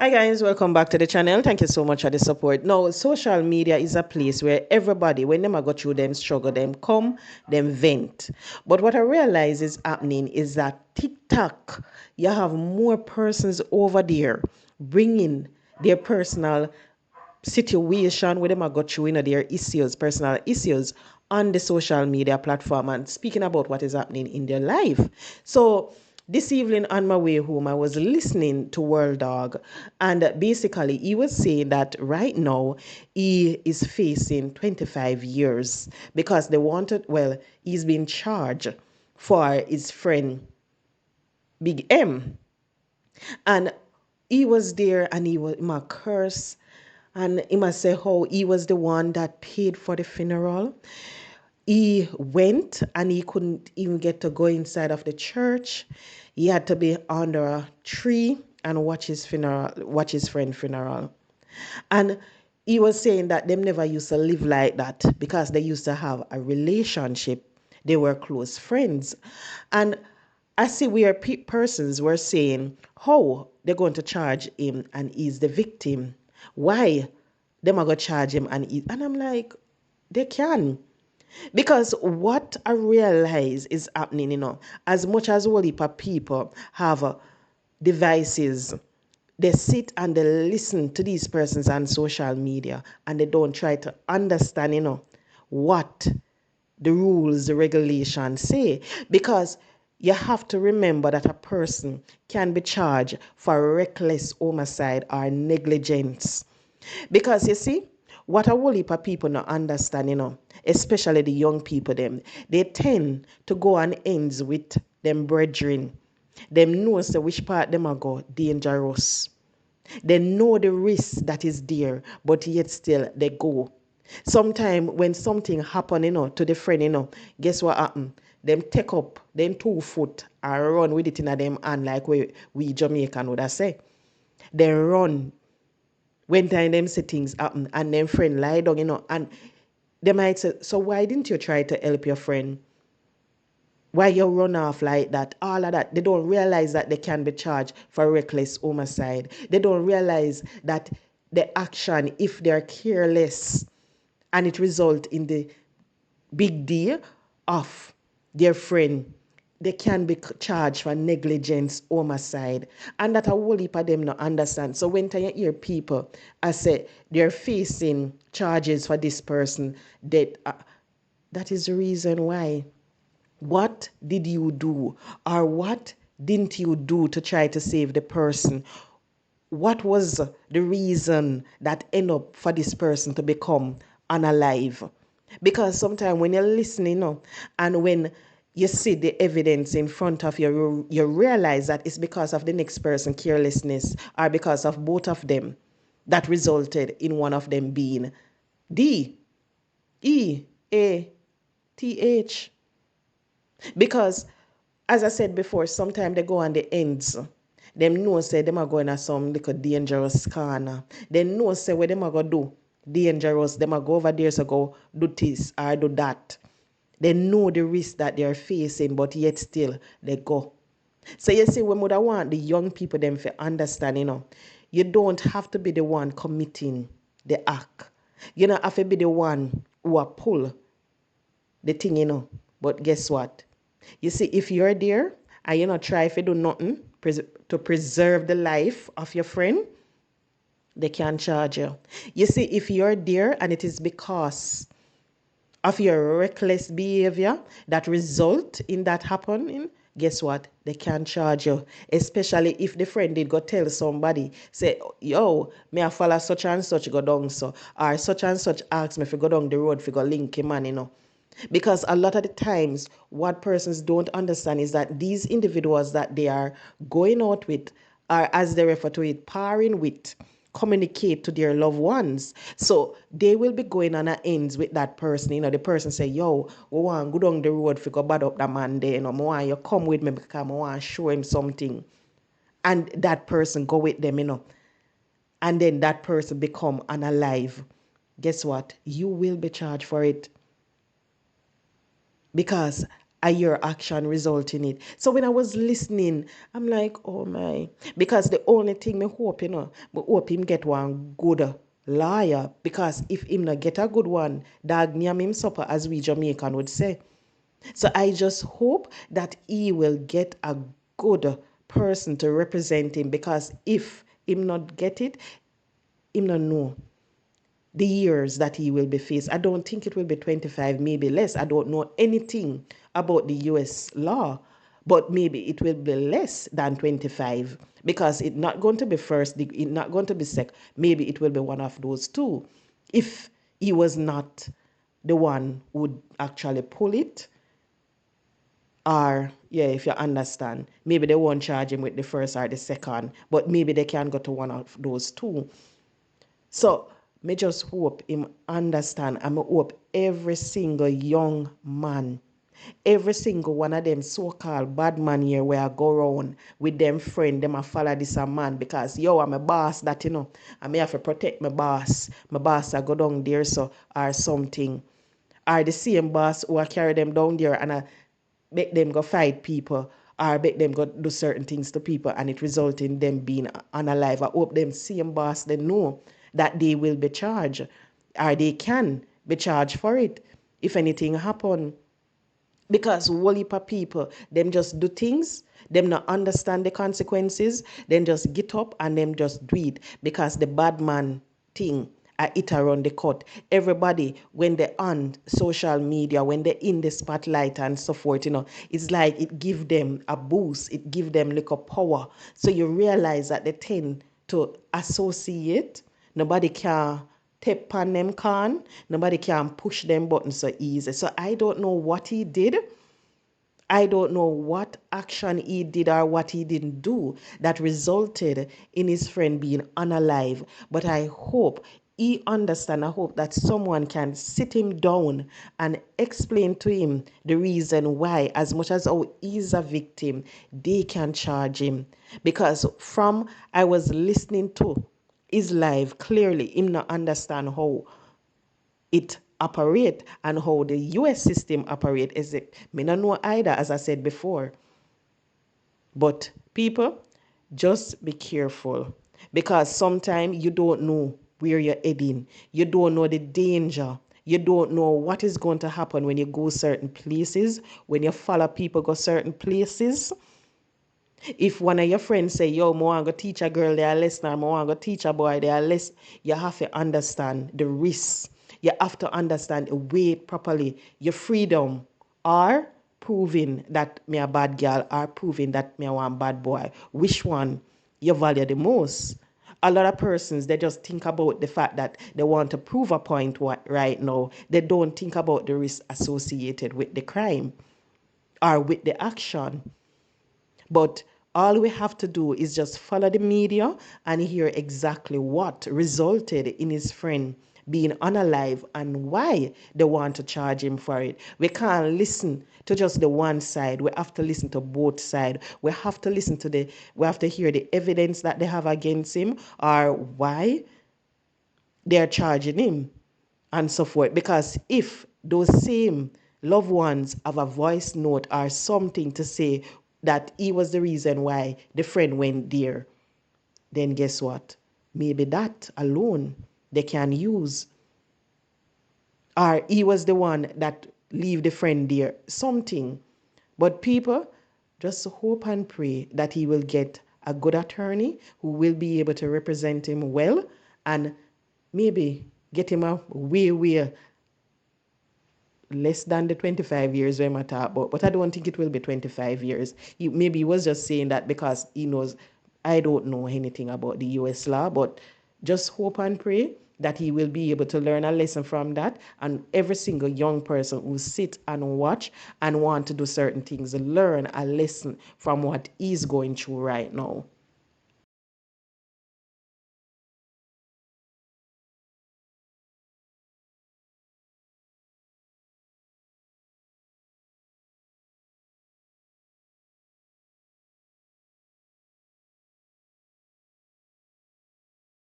Hi guys, welcome back to the channel. Thank you so much for the support. Now, social media is a place where everybody, when them a go through them struggle, them come, them vent. But what I realize is happening is that TikTok, you have more persons over there bringing their personal situation where them a go through their issues, personal issues on the social media platform and speaking about what is happening in their life. So this evening on my way home, I was listening to Dawg, and basically he was saying that right now he is facing 25 years because they wanted, well, he's been charged for his friend Big M, and he was there and he was my curse and he must say how he was the one that paid for the funeral. He went and he couldn't even get to go inside of the church. He had to be under a tree and watch his funeral, watch his friend funeral. And he was saying that them never used to live like that because they used to have a relationship. They were close friends. And I see where persons were saying, how they're going to charge him and he's the victim. Why them are going to charge him and I'm like, they can. Because what I realize is happening, as much as whole heap of people have devices, they sit and they listen to these persons on social media and they don't try to understand, what the rules, the regulations say. Because you have to remember that a person can be charged for reckless homicide or negligence. Because you see, what a whole heap of people not understand, especially the young people them, they tend to go on ends with them brethren. Them know say which part them are go dangerous. They know the risk that is there, but yet still they go. Sometimes when something happen, to the friend, guess what happen? Them take up them 2 foot and run with it in a them hand like we Jamaican would have say. They run when time them see things happen and them friend lie down, and they might say, so why didn't you try to help your friend? Why you run off like that? All of that. They don't realize that they can be charged for reckless homicide. They don't realize that the action, if they're careless and it result in the big deal of their friend, they can be charged for negligence, homicide, and that a whole heap of them not understand. So when you hear people, I say they're facing charges for this person, that is the reason why. What did you do, or what didn't you do to try to save the person? What was the reason that end up for this person to become unalive? Because sometimes when you're listening, and when you see the evidence in front of you, you realize that it's because of the next person carelessness or because of both of them that resulted in one of them being Death. Because, as I said before, sometimes they go on the ends. Them know say them are going at some little dangerous corner. They know say what them are gonna do dangerous. Them are go over there so go do this or do that. They know the risk that they are facing, but yet still they go. So you see, we would want the young people them to understand, you don't have to be the one committing the act. You don't have to be the one who are pull the thing, But guess what? You see, if you're there and you not try if you do nothing to preserve the life of your friend, they can charge you. You see, if you're there and it is because of your reckless behavior that result in that happening, guess what? They can charge you. Especially if the friend did go tell somebody, say, yo, may I follow such and such go down so, or such and such ask me if you go down the road if you go link him man, Because a lot of the times, what persons don't understand is that these individuals that they are going out with are, as they refer to it, pairing with, communicate to their loved ones. So they will be going on an ends with that person. The person say, yo, we want to go down the road for go bad up that man there. I want you come with me because I want to show him something. And that person go with them, And then that person become unalive. Guess what? You will be charged for it. Because your action result in it. So when I was listening, I'm like, oh my. Because the only thing me hope, me hope him get one good lawyer. Because if him not get a good one, dog nyam him supper, as we Jamaican would say. So I just hope that he will get a good person to represent him, because if him not get it, him not know the years that he will be faced. I don't think it will be 25, maybe less. I don't know anything about the US law, but maybe it will be less than 25, because it's not going to be first degree, it's not going to be second. Maybe it will be one of those two. If he was not the one who would actually pull it, or yeah, if you understand, maybe they won't charge him with the first or the second, but maybe they can go to one of those two. So me just hope him understand, and me hope every single young man, every single one of them so-called bad man here where I go around with them friend, them a follow this a man, because yo, I'm a boss that, I may have to protect my boss. My boss I go down there so or something. Or the same boss who I carry them down there and I make them go fight people, or make them go do certain things to people, and it result in them being unalive. I hope them same boss they know that they will be charged, or they can be charged for it if anything happen. Because whole heap of people, them just do things, them not understand the consequences, then just get up and them just do it because the bad man thing it around the court. Everybody, when they're on social media, when they're in the spotlight and so forth, it's like it give them a boost, it give them like a power. So you realize that they tend to associate. Nobody can tap on them can. Nobody can push them buttons so easy. So I don't know what he did. I don't know what action he did or what he didn't do that resulted in his friend being unalive. But I hope he understand. I hope that someone can sit him down and explain to him the reason why, as much as how he's a victim, they can charge him. Because from I was listening to his life, clearly him not understand how it operate and how the US system operate. Is it me not know either, as I said before. But people, just be careful, because sometimes you don't know where you're heading. You don't know the danger. You don't know what is going to happen when you go certain places, when you follow people go certain places. If one of your friends say, yo, I want to teach a girl their lesson, or I want to teach a boy their lesson, you have to understand the risks. You have to understand, weigh it properly. Your freedom are proving that me a bad girl, or proving that me a one bad boy. Which one you value the most? A lot of persons, they just think about the fact that they want to prove a point right now. They don't think about the risk associated with the crime or with the action. But all we have to do is just follow the media and hear exactly what resulted in his friend being unalive and why they want to charge him for it. We can't listen to just the one side. We have to listen to both sides. We have to we have to hear the evidence that they have against him, or why they're charging him and so forth. Because if those same loved ones have a voice note or something to say that he was the reason why the friend went there, then guess what? Maybe that alone they can use. Or he was the one that leave the friend there, something. But people, just hope and pray that he will get a good attorney who will be able to represent him well, and maybe get him a way less than the 25 years we might talk about. But I don't think it will be 25 years. Maybe he was just saying that because he knows I don't know anything about the US law, but just hope and pray that he will be able to learn a lesson from that. And every single young person who sit and watch and want to do certain things, learn a lesson from what he's going through right now.